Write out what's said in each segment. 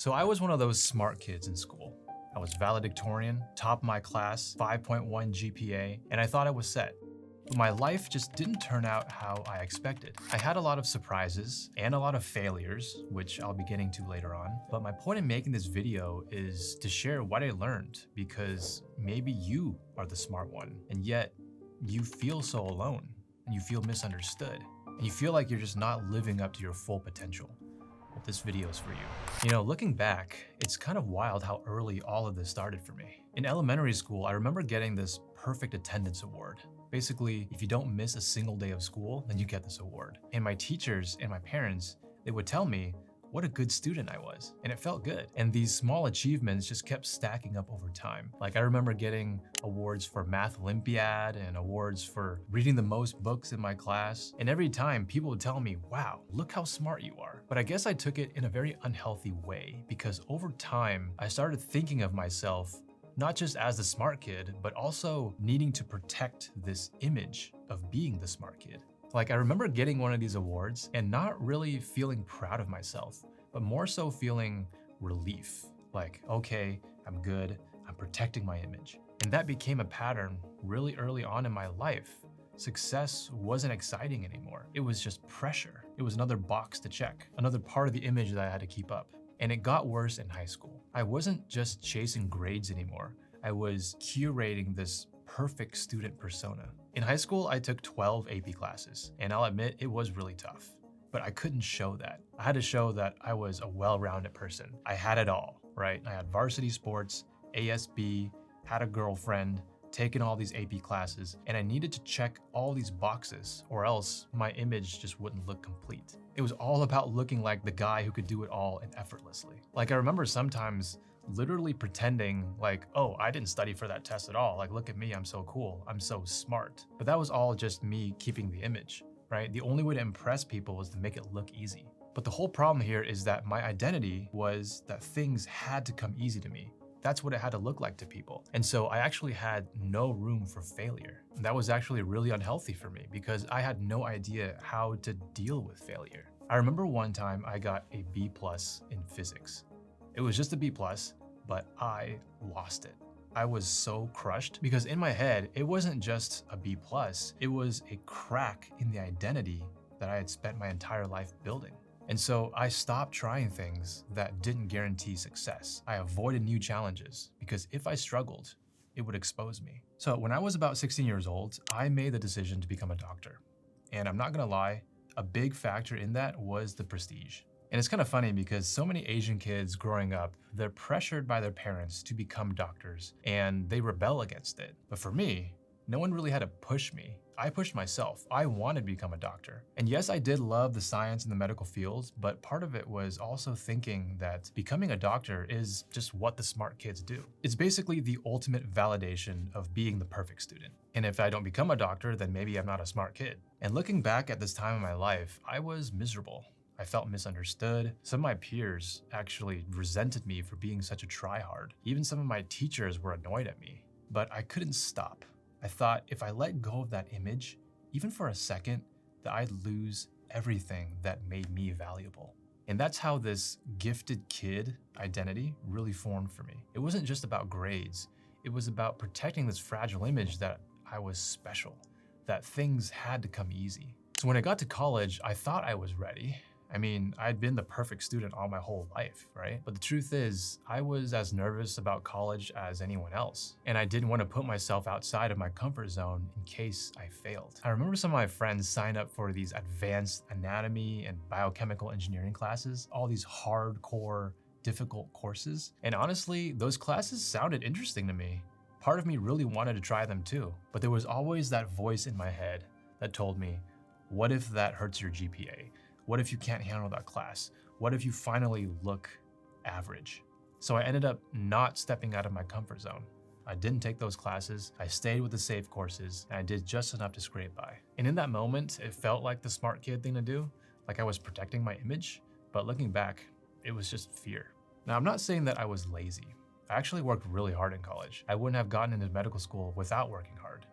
So I was one of those smart kids in school. I was valedictorian, top of my class, 5.1 GPA, and I thought I was set. But my life just didn't turn out how I expected. I had a lot of surprises and a lot of failures, which I'll be getting to later on. But my point in making this video is to share what I learned, because maybe you are the smart one, and yet you feel so alone, and you feel misunderstood, and you feel like you're just not living up to your full potential. Well, this video is for you. You know, looking back, it's kind of wild how early all of this started for me. In elementary school, I remember getting this perfect attendance award. Basically, if you don't miss a single day of school, then you get this award. And my teachers and my parents, they would tell me what a good student I was, and it felt good. And these small achievements just kept stacking up over time. Like, I remember getting awards for Math Olympiad and awards for reading the most books in my class. And every time people would tell me, wow, look how smart you are. But I guess I took it in a very unhealthy way, because over time, I started thinking of myself not just as the smart kid, but also needing to protect this image of being the smart kid. Like, I remember getting one of these awards and not really feeling proud of myself, but more so feeling relief. Like, okay, I'm good, I'm protecting my image. And that became a pattern really early on in my life. Success wasn't exciting anymore. It was just pressure. It was another box to check, another part of the image that I had to keep up. And it got worse in high school. I wasn't just chasing grades anymore. I was curating this perfect student persona. In high school, I took 12 AP classes, and I'll admit it was really tough. But I couldn't show that. I had to show that I was a well-rounded person. I had it all, right? I had varsity sports, ASB, had a girlfriend, taken all these AP classes, and I needed to check all these boxes, or else my image just wouldn't look complete. It was all about looking like the guy who could do it all and effortlessly. Like, I remember sometimes literally pretending like, oh, I didn't study for that test at all. Like, look at me, I'm so cool, I'm so smart. But that was all just me keeping the image, right? The only way to impress people was to make it look easy. But the whole problem here is that my identity was that things had to come easy to me. That's what it had to look like to people. And so I actually had no room for failure. That was actually really unhealthy for me, because I had no idea how to deal with failure. I remember one time I got a B+ in physics. It was just a B+, but I lost it. I was so crushed, because in my head, it wasn't just a B+, it was a crack in the identity that I had spent my entire life building. And so I stopped trying things that didn't guarantee success. I avoided new challenges, because if I struggled, it would expose me. So when I was about 16 years old, I made the decision to become a doctor. And I'm not gonna lie, a big factor in that was the prestige. And it's kind of funny, because so many Asian kids growing up, they're pressured by their parents to become doctors, and they rebel against it. But for me, no one really had to push me. I pushed myself. I wanted to become a doctor. And yes, I did love the science and the medical fields, but part of it was also thinking that becoming a doctor is just what the smart kids do. It's basically the ultimate validation of being the perfect student. And if I don't become a doctor, then maybe I'm not a smart kid. And looking back at this time in my life, I was miserable. I felt misunderstood. Some of my peers actually resented me for being such a tryhard. Even some of my teachers were annoyed at me. But I couldn't stop. I thought if I let go of that image, even for a second, that I'd lose everything that made me valuable. And that's how this gifted kid identity really formed for me. It wasn't just about grades. It was about protecting this fragile image that I was special, that things had to come easy. So when I got to college, I thought I was ready. I mean, I'd been the perfect student all my whole life, right? But the truth is, I was as nervous about college as anyone else. And I didn't want to put myself outside of my comfort zone in case I failed. I remember some of my friends signed up for these advanced anatomy and biochemical engineering classes, all these hardcore, difficult courses. And honestly, those classes sounded interesting to me. Part of me really wanted to try them too. But there was always that voice in my head that told me, what if that hurts your GPA? What if you can't handle that class? What if you finally look average? So I ended up not stepping out of my comfort zone. I didn't take those classes, I stayed with the safe courses, and I did just enough to scrape by. And in that moment, it felt like the smart kid thing to do, like I was protecting my image, but looking back, it was just fear. Now, I'm not saying that I was lazy. I actually worked really hard in college. I wouldn't have gotten into medical school without working hard,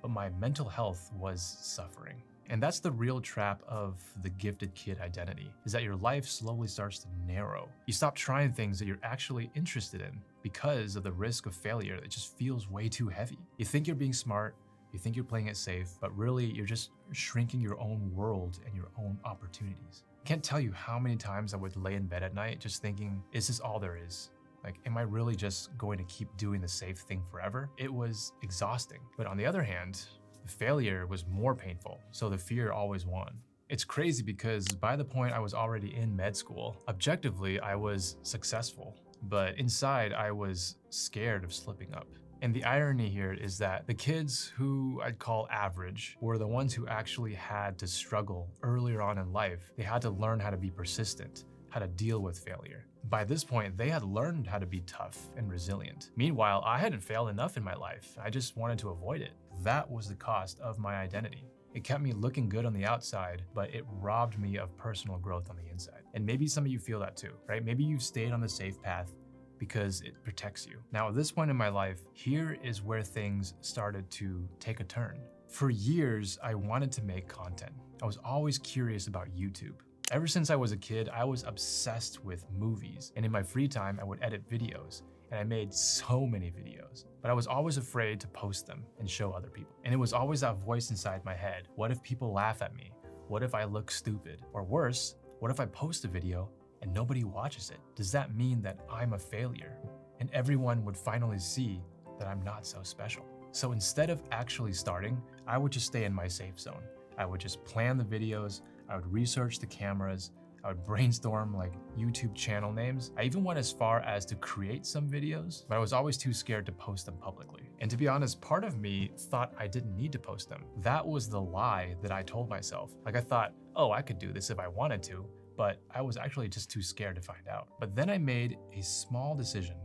but my mental health was suffering. And that's the real trap of the gifted kid identity, is that your life slowly starts to narrow. You stop trying things that you're actually interested in because of the risk of failure that just feels way too heavy. You think you're being smart, you think you're playing it safe, but really you're just shrinking your own world and your own opportunities. I can't tell you how many times I would lay in bed at night just thinking, is this all there is? Like, am I really just going to keep doing the safe thing forever? It was exhausting. But on the other hand, failure was more painful, so the fear always won. It's crazy because by the point I was already in med school, objectively I was successful, but inside I was scared of slipping up. And the irony here is that the kids who I'd call average were the ones who actually had to struggle earlier on in life. They had to learn how to be persistent, how to deal with failure. By this point, they had learned how to be tough and resilient. Meanwhile, I hadn't failed enough in my life. I just wanted to avoid it. That was the cost of my identity. It kept me looking good on the outside, but it robbed me of personal growth on the inside. And maybe some of you feel that too, right? Maybe you've stayed on the safe path because it protects you. Now, at this point in my life, here is where things started to take a turn. For years, I wanted to make content. I was always curious about YouTube. Ever since I was a kid, I was obsessed with movies, and in my free time, I would edit videos, and I made so many videos, but I was always afraid to post them and show other people. And it was always that voice inside my head. What if people laugh at me? What if I look stupid? Or worse, what if I post a video and nobody watches it? Does that mean that I'm a failure? And everyone would finally see that I'm not so special. So instead of actually starting, I would just stay in my safe zone. I would just plan the videos, I would research the cameras, I would brainstorm like YouTube channel names. I even went as far as to create some videos, but I was always too scared to post them publicly. And to be honest, part of me thought I didn't need to post them. That was the lie that I told myself. Like I thought, oh, I could do this if I wanted to, but I was actually just too scared to find out. But then I made a small decision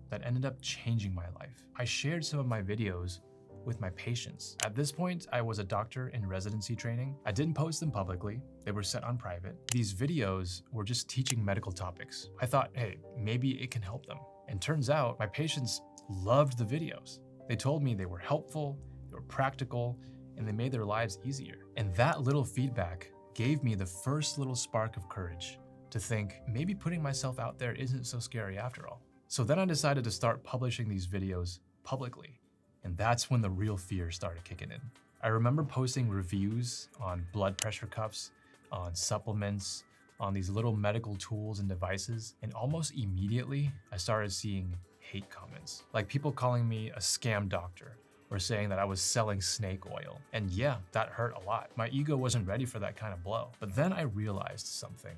that ended up changing my life. I shared some of my videos with my patients. At this point, I was a doctor in residency training. I didn't post them publicly. They were set on private. These videos were just teaching medical topics. I thought, hey, maybe it can help them. And turns out my patients loved the videos. They told me they were helpful, they were practical, and they made their lives easier. And that little feedback gave me the first little spark of courage to think maybe putting myself out there isn't so scary after all. So then I decided to start publishing these videos publicly. And that's when the real fear started kicking in. I remember posting reviews on blood pressure cuffs, on supplements, on these little medical tools and devices, and almost immediately, I started seeing hate comments. Like people calling me a scam doctor, or saying that I was selling snake oil. And yeah, that hurt a lot. My ego wasn't ready for that kind of blow. But then I realized something,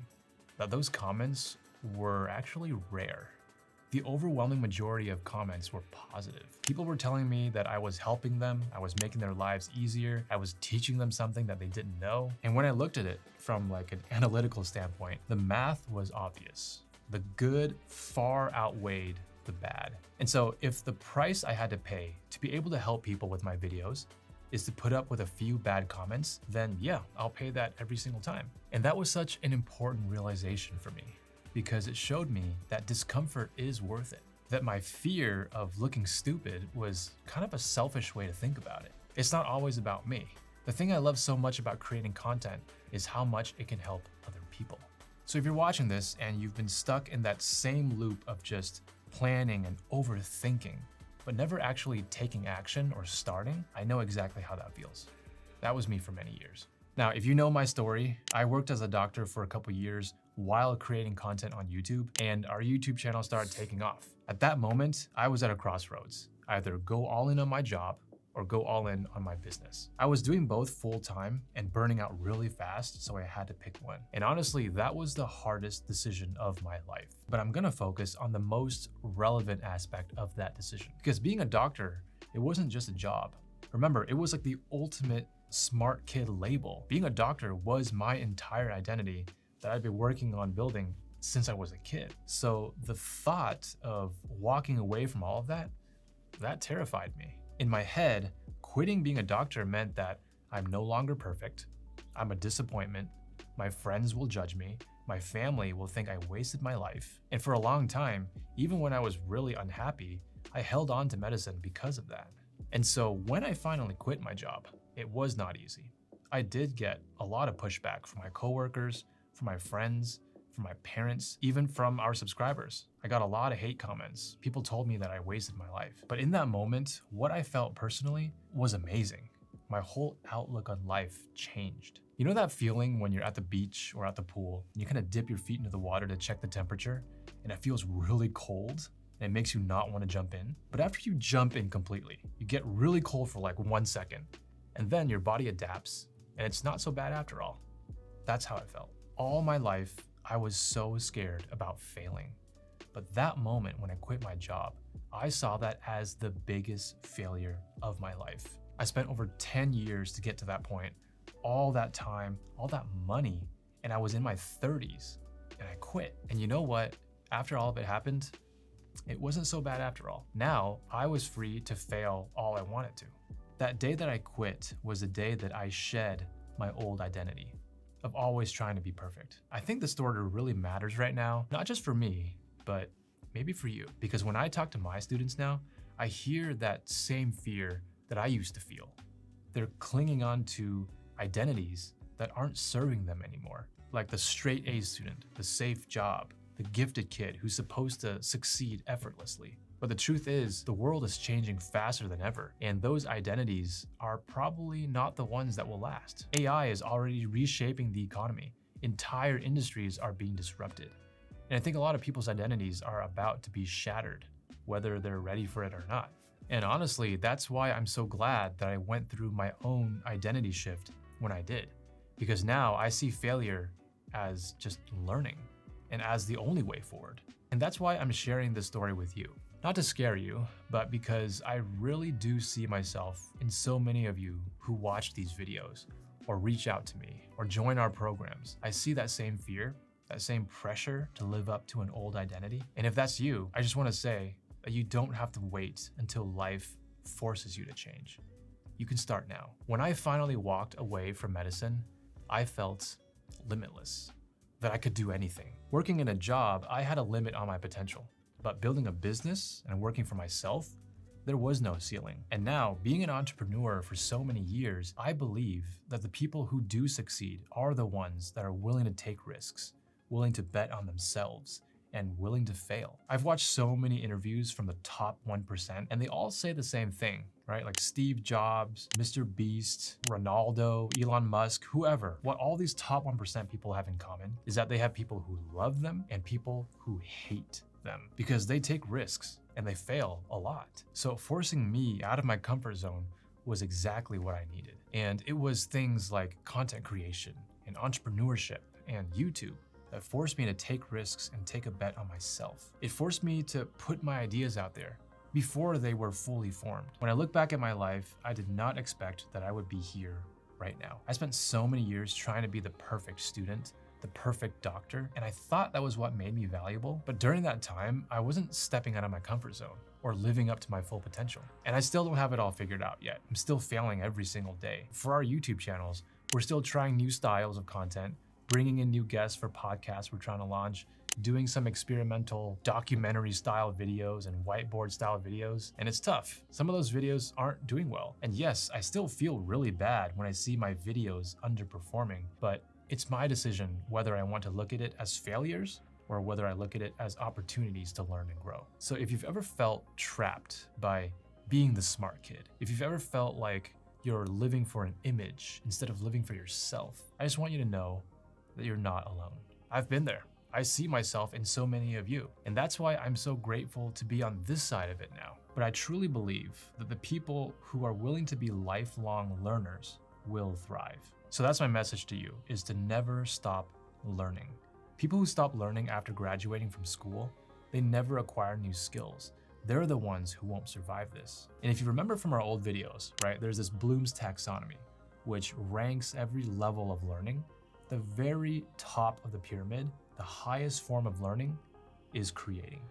that those comments were actually rare. The overwhelming majority of comments were positive. People were telling me that I was helping them, I was making their lives easier, I was teaching them something that they didn't know. And when I looked at it from like an analytical standpoint, the math was obvious. The good far outweighed the bad. And so if the price I had to pay to be able to help people with my videos is to put up with a few bad comments, then yeah, I'll pay that every single time. And that was such an important realization for me, because it showed me that discomfort is worth it. That my fear of looking stupid was kind of a selfish way to think about it. It's not always about me. The thing I love so much about creating content is how much it can help other people. So if you're watching this and you've been stuck in that same loop of just planning and overthinking, but never actually taking action or starting, I know exactly how that feels. That was me for many years. Now, if you know my story, I worked as a doctor for a couple years while creating content on YouTube, and our YouTube channel started taking off. At that moment, I was at a crossroads. Either go all in on my job or go all in on my business. I was doing both full time and burning out really fast, so I had to pick one. And honestly, that was the hardest decision of my life. But I'm gonna focus on the most relevant aspect of that decision. Because being a doctor, it wasn't just a job. Remember, it was like the ultimate smart kid label. Being a doctor was my entire identity that I'd been working on building since I was a kid. So the thought of walking away from all of that, that terrified me. In my head, quitting being a doctor meant that I'm no longer perfect, I'm a disappointment, my friends will judge me, my family will think I wasted my life. And for a long time, even when I was really unhappy, I held on to medicine because of that. And so when I finally quit my job, it was not easy. I did get a lot of pushback from my coworkers, from my friends, from my parents, even from our subscribers. I got a lot of hate comments. People told me that I wasted my life. But in that moment, what I felt personally was amazing. My whole outlook on life changed. You know that feeling when you're at the beach or at the pool, and you kind of dip your feet into the water to check the temperature, and it feels really cold, and it makes you not want to jump in? But after you jump in completely, you get really cold for like 1 second, and then your body adapts, and it's not so bad after all. That's how it felt. All my life, I was so scared about failing. But that moment when I quit my job, I saw that as the biggest failure of my life. I spent over 10 years to get to that point, all that time, all that money, and I was in my 30s, and I quit. And you know what? After all of it happened, it wasn't so bad after all. Now, I was free to fail all I wanted to. That day that I quit was the day that I shed my old identity of always trying to be perfect. I think the story really matters right now, not just for me, but maybe for you. Because when I talk to my students now, I hear that same fear that I used to feel. They're clinging on to identities that aren't serving them anymore. Like the straight A student, the safe job, the gifted kid who's supposed to succeed effortlessly. But the truth is, the world is changing faster than ever, and those identities are probably not the ones that will last. AI is already reshaping the economy. Entire industries are being disrupted. And I think a lot of people's identities are about to be shattered, whether they're ready for it or not. And honestly, that's why I'm so glad that I went through my own identity shift when I did. Because now I see failure as just learning and as the only way forward. And that's why I'm sharing this story with you. Not to scare you, but because I really do see myself in so many of you who watch these videos or reach out to me or join our programs. I see that same fear, that same pressure to live up to an old identity. And if that's you, I just want to say that you don't have to wait until life forces you to change. You can start now. When I finally walked away from medicine, I felt limitless, that I could do anything. Working in a job, I had a limit on my potential. But building a business and working for myself, there was no ceiling. And now, being an entrepreneur for so many years, I believe that the people who do succeed are the ones that are willing to take risks, willing to bet on themselves, and willing to fail. I've watched so many interviews from the top 1%, and they all say the same thing, right? Like Steve Jobs, Mr. Beast, Ronaldo, Elon Musk, whoever. What all these top 1% people have in common is that they have people who love them and people who hate them because they take risks and they fail a lot. So forcing me out of my comfort zone was exactly what I needed. And it was things like content creation and entrepreneurship and YouTube that forced me to take risks and take a bet on myself. It forced me to put my ideas out there before they were fully formed. When I look back at my life, I did not expect that I would be here right now. I spent so many years trying to be the perfect student, the perfect doctor, and I thought that was what made me valuable. But during that time, I wasn't stepping out of my comfort zone or living up to my full potential. And I still don't have it all figured out yet. I'm still failing every single day. For our YouTube channels, we're still trying new styles of content, bringing in new guests for podcasts we're trying to launch, doing some experimental documentary style videos and whiteboard style videos, and it's tough. Some of those videos aren't doing well. And yes, I still feel really bad when I see my videos underperforming, but it's my decision whether I want to look at it as failures or whether I look at it as opportunities to learn and grow. So if you've ever felt trapped by being the smart kid, if you've ever felt like you're living for an image instead of living for yourself, I just want you to know that you're not alone. I've been there. I see myself in so many of you, and that's why I'm so grateful to be on this side of it now. But I truly believe that the people who are willing to be lifelong learners will thrive. So that's my message to you, is to never stop learning. People who stop learning after graduating from school, they never acquire new skills. They're the ones who won't survive this. And if you remember from our old videos, right, there's this Bloom's taxonomy, which ranks every level of learning. The very top of the pyramid, the highest form of learning, is creating.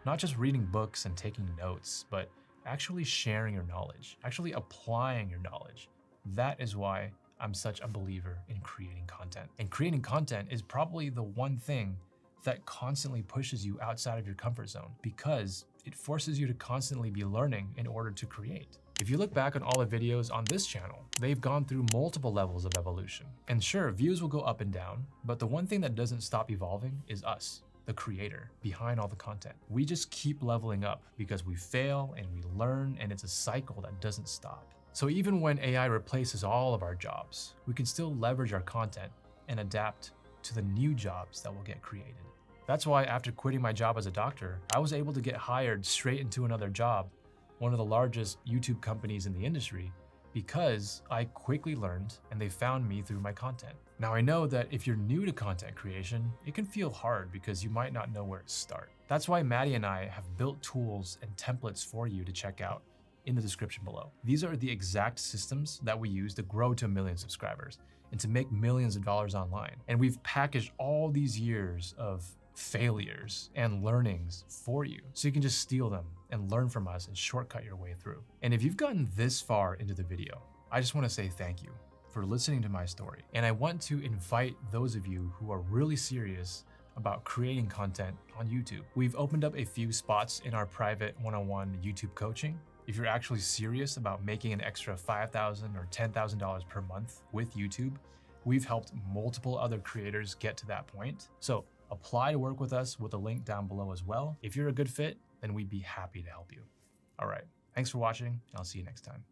Not just reading books and taking notes, but actually sharing your knowledge, actually applying your knowledge. That is why I'm such a believer in creating content. And creating content is probably the one thing that constantly pushes you outside of your comfort zone because it forces you to constantly be learning in order to create. If you look back on all the videos on this channel, they've gone through multiple levels of evolution. And sure, views will go up and down, but the one thing that doesn't stop evolving is us, the creator behind all the content. We just keep leveling up because we fail and we learn, and it's a cycle that doesn't stop. So even when AI replaces all of our jobs, we can still leverage our content and adapt to the new jobs that will get created. That's why after quitting my job as a doctor, I was able to get hired straight into another job, one of the largest YouTube companies in the industry, because I quickly learned and they found me through my content. Now I know that if you're new to content creation, it can feel hard because you might not know where to start. That's why Matty and I have built tools and templates for you to check out in the description below. These are the exact systems that we use to grow to 1 million subscribers and to make millions of dollars online. And we've packaged all these years of failures and learnings for you, so you can just steal them and learn from us and shortcut your way through. And if you've gotten this far into the video, I just want to say thank you for listening to my story. And I want to invite those of you who are really serious about creating content on YouTube. We've opened up a few spots in our private one-on-one YouTube coaching. If you're actually serious about making an extra $5,000 or $10,000 per month with YouTube, we've helped multiple other creators get to that point. So apply to work with us with a link down below as well. If you're a good fit, then we'd be happy to help you. All right, thanks for watching. I'll see you next time.